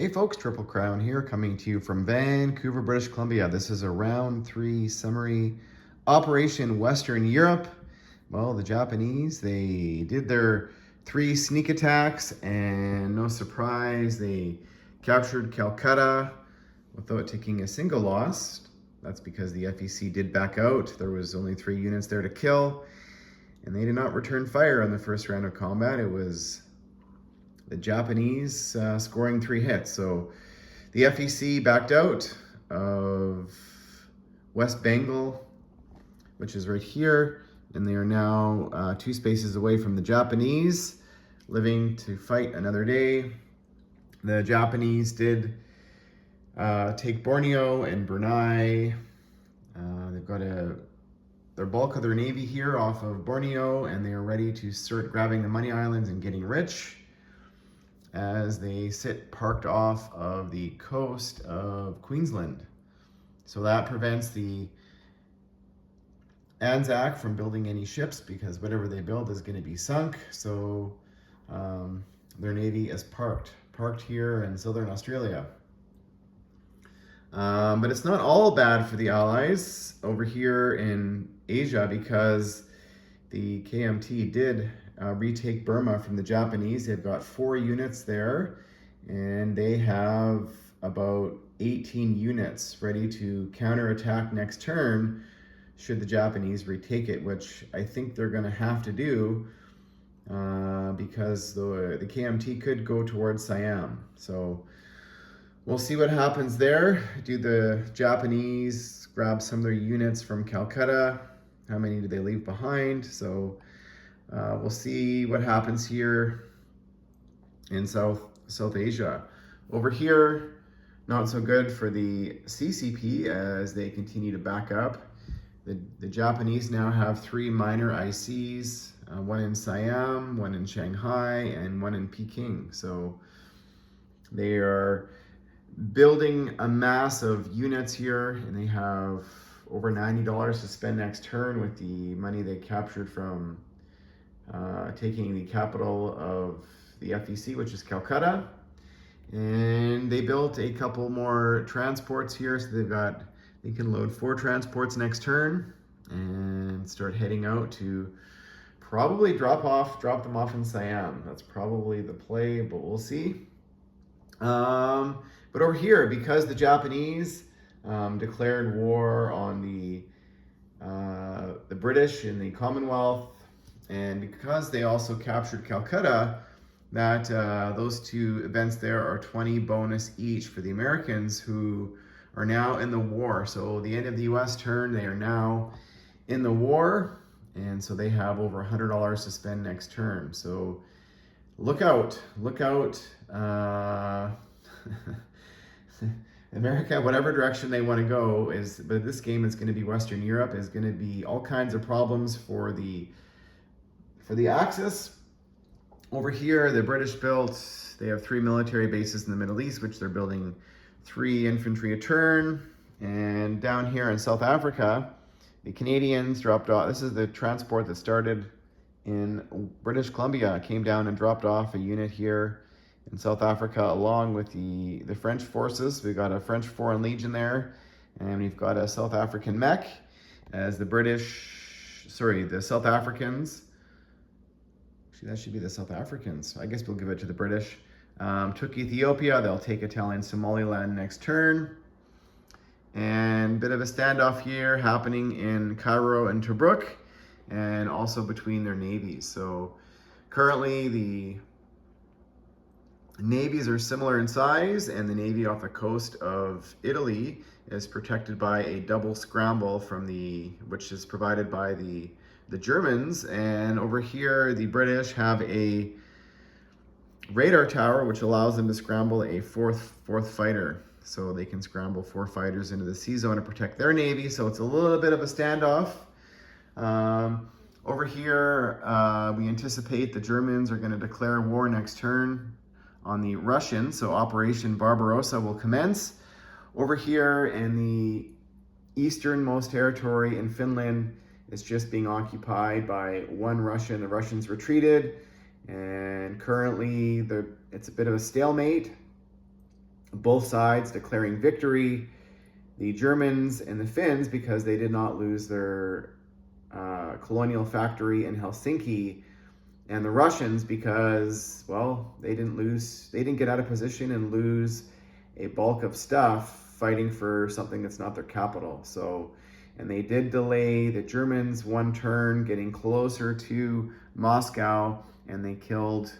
Hey folks, Triple Crown here, coming to you from Vancouver, British Columbia. This is a round 3 summary Operation Western Europe. Well, the Japanese, they did their 3 sneak attacks, and no surprise, they captured Calcutta without taking a single loss. That's because the FEC did back out. There was only 3 units there to kill, and they did not return fire on the first round of combat. It was the Japanese scoring 3 hits. So the FEC backed out of West Bengal, which is right here, and they are now 2 spaces away from the Japanese, living to fight another day. The Japanese did take Borneo and Brunei. They've got their bulk of their navy here off of Borneo, and they are ready to start grabbing the money islands and getting rich as they sit parked off of the coast of Queensland. So that prevents the Anzac from building any ships, because whatever they build is going to be sunk. So their navy is parked here in southern Australia. But it's not all bad for the Allies over here in Asia, because the KMT did retake Burma from the Japanese. They've got 4 units there, and they have about 18 units ready to counterattack next turn should the Japanese retake it, which I think they're going to have to do because the KMT could go towards Siam. So we'll see what happens there. Do the Japanese grab some of their units from Calcutta? How many do they leave behind? So we'll see what happens here in South Asia. Over here, not so good for the CCP as they continue to back up. The Japanese now have 3 minor ICs, one in Siam, one in Shanghai, and one in Peking. So they are building a mass of units here, and they have over $90 to spend next turn with the money they captured from taking the capital of the FEC, which is Calcutta. And they built a couple more transports here, so they can load 4 transports next turn and start heading out to probably drop them off in Siam. That's probably the play, but we'll see. But over here, because the Japanese declared war on the British in the Commonwealth, and because they also captured Calcutta, that those 2 events there are 20 bonus each for the Americans, who are now in the war. So the end of the US turn, they are now in the war, and so they have over $100 to spend next turn. So look out. America, whatever direction they want to go but this game is going to be Western Europe, is going to be all kinds of problems for the Axis. Over here, the British they have 3 military bases in the Middle East, which they're building 3 infantry a turn. And down here in South Africa, the Canadians dropped off. This is the transport that started in British Columbia, came down and dropped off a unit here in South Africa, along with the French forces. We've got a French Foreign Legion there, and we've got a South African mech, as the South Africans, actually that should be the South Africans, I guess we'll give it to the British, took Ethiopia. They'll take Italian Somaliland next turn. And bit of a standoff here happening in Cairo and Tobruk, and also between their navies. So currently the navies are similar in size, and the navy off the coast of Italy is protected by a double scramble which is provided by the Germans. And over here, the British have a radar tower which allows them to scramble a fourth fighter. So they can scramble 4 fighters into the sea zone to protect their navy. So it's a little bit of a standoff. Over here, we anticipate the Germans are going to declare war next turn on the Russians. So Operation Barbarossa will commence. Over here in the easternmost territory in Finland, it's just being occupied by 1 Russian. The Russians retreated, and currently it's a bit of a stalemate. both sides declaring victory. The Germans and the Finns, because they did not lose their colonial factory in Helsinki, and the Russians because, well, they didn't get out of position and lose a bulk of stuff fighting for something that's not their capital. So, and they did delay the Germans one turn, getting closer to Moscow, and they killed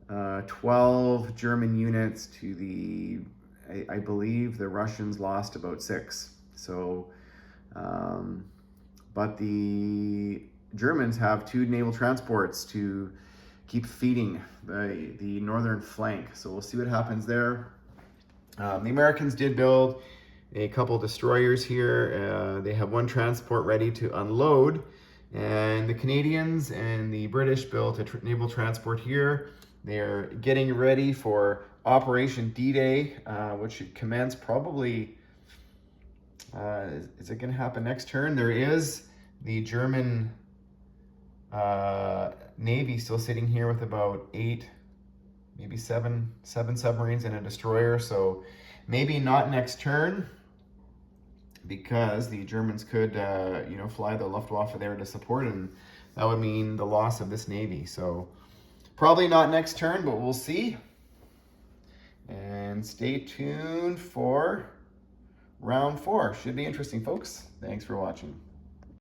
12 German units to the, I believe the Russians lost about 6. So, but the Germans have 2 naval transports to keep feeding the northern flank. So we'll see what happens there. The Americans did build a couple destroyers here. They have 1 transport ready to unload. And the Canadians and the British built a naval transport here. They're getting ready for Operation D-Day, which should commence probably, is it going to happen next turn? There is the German Navy still sitting here with about 8, maybe seven submarines and a destroyer. So maybe not next turn, because the Germans could, fly the Luftwaffe there to support, and that would mean the loss of this Navy. So probably not next turn, but we'll see. And stay tuned for round 4. Should be interesting, folks. Thanks for watching.